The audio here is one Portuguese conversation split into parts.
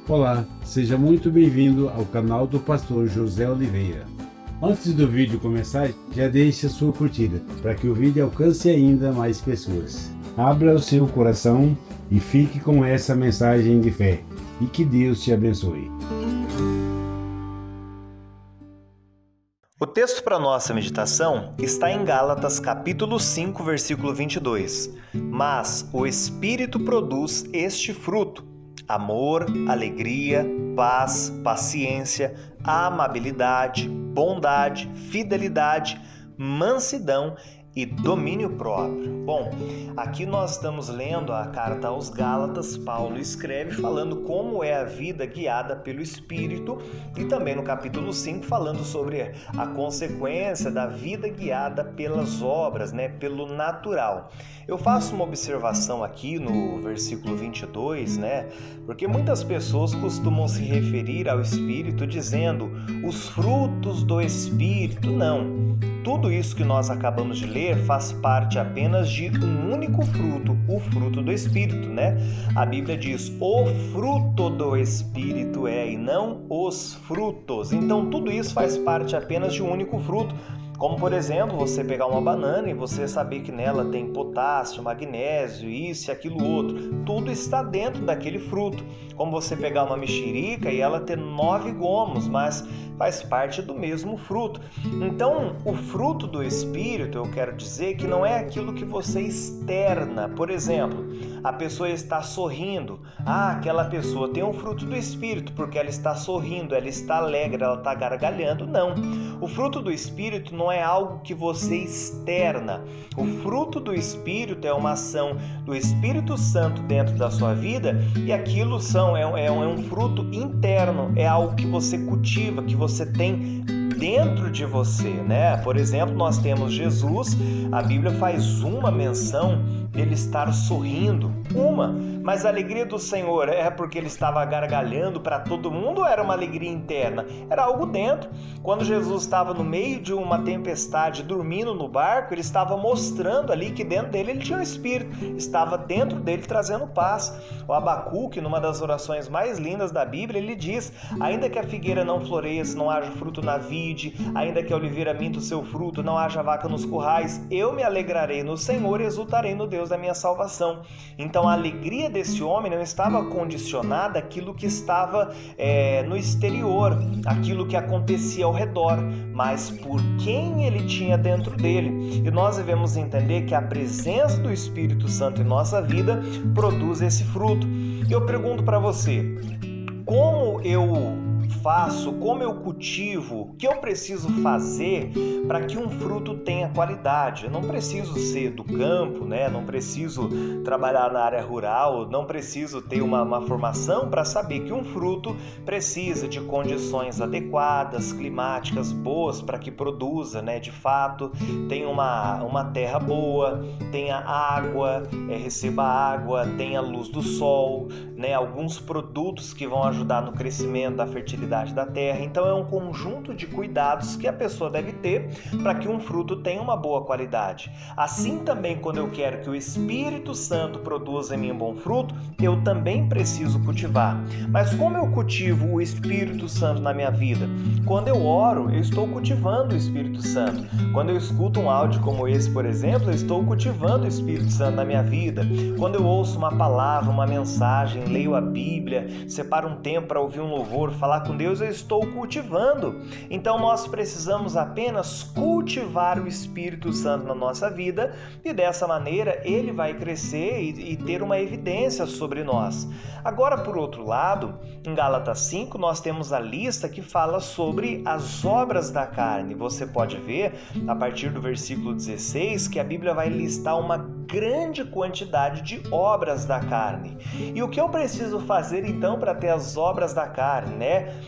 Olá, seja muito bem-vindo ao canal do pastor José Oliveira. Antes do vídeo começar, já deixe a sua curtida, para que o vídeo alcance ainda mais pessoas. Abra o seu coração e fique com essa mensagem de fé, e que Deus te abençoe. O texto para nossa meditação está em Gálatas capítulo 5, versículo 22. Mas o Espírito produz este fruto: amor, alegria, paz, paciência, amabilidade, bondade, fidelidade, mansidão e domínio próprio. Bom, aqui nós estamos lendo a carta aos Gálatas. Paulo escreve falando como é a vida guiada pelo Espírito, e também no capítulo 5 falando sobre a consequência da vida guiada pelas obras, pelo natural. Eu faço uma observação aqui no versículo 22, porque muitas pessoas costumam se referir ao Espírito dizendo os frutos do Espírito. Não. Tudo isso que nós acabamos de ler faz parte apenas de um único fruto, o fruto do Espírito, A Bíblia diz, o fruto do Espírito e não os frutos. Então, tudo isso faz parte apenas de um único fruto. Como, por exemplo, você pegar uma banana e você saber que nela tem potássio, magnésio, isso e aquilo outro. Tudo está dentro daquele fruto. Como você pegar uma mexerica e ela ter 9 gomos, mas faz parte do mesmo fruto. Então, o fruto do Espírito, eu quero dizer que não é aquilo que você externa. Por exemplo, a pessoa está sorrindo. Aquela pessoa tem um fruto do Espírito porque ela está sorrindo, ela está alegre, ela está gargalhando. Não. O fruto do Espírito não é algo que você externa. O fruto do Espírito é uma ação do Espírito Santo dentro da sua vida, e aquilo é um fruto interno, é algo que você cultiva, que você tem dentro de você, Por exemplo, nós temos Jesus, a Bíblia faz uma menção dele estar sorrindo, mas a alegria do Senhor é porque ele estava gargalhando para todo mundo ou era uma alegria interna? Era algo dentro. Quando Jesus estava no meio de uma tempestade, dormindo no barco, ele estava mostrando ali que dentro dele ele tinha um Espírito, estava dentro dele trazendo paz. O Abacuque, numa das orações mais lindas da Bíblia, ele diz, ainda que a figueira não floresça, não haja fruto na vide, ainda que a oliveira minta o seu fruto, não haja vaca nos currais, eu me alegrarei no Senhor e exultarei no Deus da minha salvação. Então a alegria desse homem não estava condicionada àquilo que estava no exterior, aquilo que acontecia ao redor, mas por quem ele tinha dentro dele. E nós devemos entender que a presença do Espírito Santo em nossa vida produz esse fruto. E eu pergunto para você, como eu faço, como eu cultivo, o que eu preciso fazer para que um fruto tenha qualidade? Eu não preciso ser do campo, não preciso trabalhar na área rural, não preciso ter uma formação para saber que um fruto precisa de condições adequadas, climáticas boas para que produza, de fato, tenha uma terra boa, tenha água, receba água, tenha luz do sol, alguns produtos que vão ajudar no crescimento da fertilidade da terra. Então é um conjunto de cuidados que a pessoa deve ter para que um fruto tenha uma boa qualidade. Assim também, quando eu quero que o Espírito Santo produza em mim um bom fruto, eu também preciso cultivar. Mas como eu cultivo o Espírito Santo na minha vida? Quando eu oro, eu estou cultivando o Espírito Santo. Quando eu escuto um áudio como esse, por exemplo, eu estou cultivando o Espírito Santo na minha vida. Quando eu ouço uma palavra, uma mensagem, leio a Bíblia, separo um tempo para ouvir um louvor, falar com Deus, eu estou cultivando. Então nós precisamos apenas cultivar o Espírito Santo na nossa vida, e dessa maneira ele vai crescer e ter uma evidência sobre nós. Agora, por outro lado, em Gálatas 5 nós temos a lista que fala sobre as obras da carne. Você pode ver a partir do versículo 16 que a Bíblia vai listar uma grande quantidade de obras da carne. E o que eu preciso fazer então para ter as obras da carne,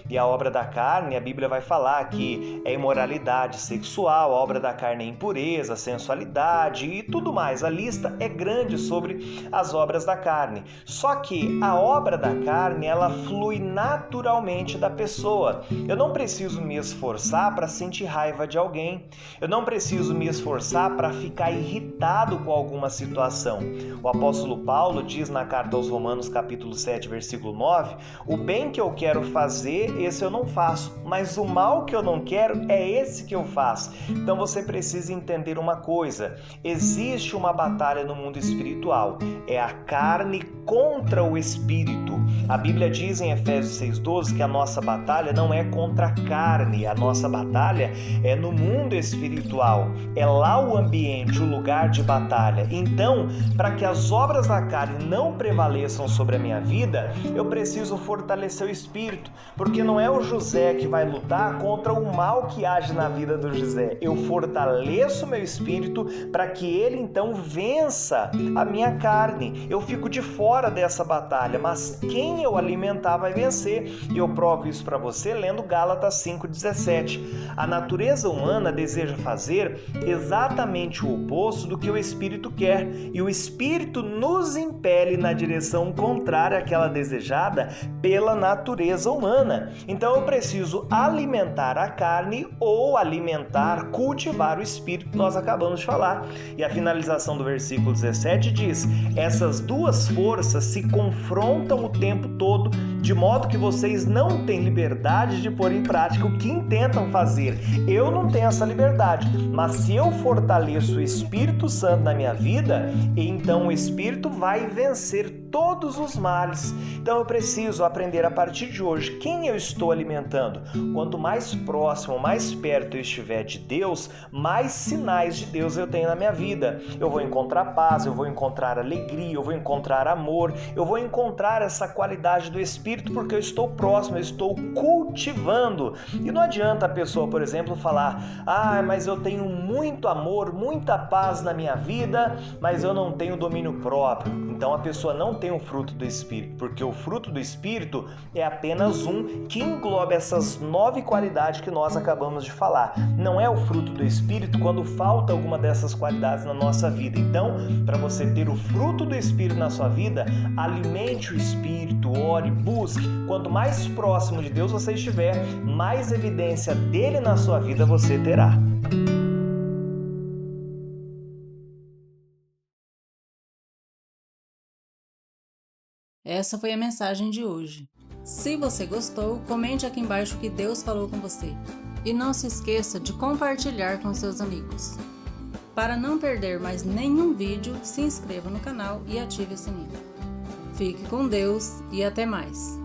E a obra da carne, a Bíblia vai falar que é imoralidade sexual, a obra da carne é impureza, sensualidade e tudo mais. A lista é grande sobre as obras da carne. Só que a obra da carne, ela flui naturalmente da pessoa. Eu não preciso me esforçar para sentir raiva de alguém. Eu não preciso me esforçar para ficar irritado com alguma situação. O apóstolo Paulo diz na carta aos Romanos, capítulo 7, versículo 9, o bem que eu quero fazer, esse eu não faço, mas o mal que eu não quero é esse que eu faço. Então você precisa entender uma coisa, existe uma batalha no mundo espiritual, é a carne contra o espírito. A Bíblia diz em Efésios 6,12 que a nossa batalha não é contra a carne, a nossa batalha é no mundo espiritual, é lá o ambiente, o lugar de batalha. Então, para que as obras da carne não prevaleçam sobre a minha vida, eu preciso fortalecer o espírito, porque não é o José que vai lutar contra o mal que age na vida do José. Eu fortaleço meu espírito para que ele então vença a minha carne. Eu fico de fora dessa batalha, mas quem eu alimentar vai vencer. E eu provo isso para você lendo Gálatas 5,17. A natureza humana deseja fazer exatamente o oposto do que o espírito quer, e o espírito nos impele na direção contrária àquela desejada pela natureza humana. Então eu preciso alimentar a carne ou alimentar, cultivar o espírito que nós acabamos de falar. E a finalização do versículo 17 diz: essas duas forças se confrontam o tempo todo, de modo que vocês não têm liberdade de pôr em prática o que intentam fazer. Eu não tenho essa liberdade, mas se eu fortaleço o Espírito Santo na minha vida, então o Espírito vai vencer todos os males. Então eu preciso aprender a partir de hoje quem eu estou alimentando. Quanto mais próximo, mais perto eu estiver de Deus, mais sinais de Deus eu tenho na minha vida. Eu vou encontrar paz, eu vou encontrar alegria, eu vou encontrar amor, eu vou encontrar essa qualidade do Espírito porque eu estou próximo, eu estou cultivando. E não adianta a pessoa, por exemplo, falar: mas eu tenho muito amor, muita paz na minha vida, mas eu não tenho domínio próprio. Então a pessoa não tem o fruto do Espírito, porque o fruto do Espírito é apenas um que engloba essas 9 qualidades que nós acabamos de falar. Não é o fruto do Espírito quando falta alguma dessas qualidades na nossa vida. Então, para você ter o fruto do Espírito na sua vida, alimente o Espírito, ore, busque. Quanto mais próximo de Deus você estiver, mais evidência dele na sua vida você terá. Essa foi a mensagem de hoje. Se você gostou, comente aqui embaixo o que Deus falou com você. E não se esqueça de compartilhar com seus amigos. Para não perder mais nenhum vídeo, se inscreva no canal e ative o sininho. Fique com Deus e até mais!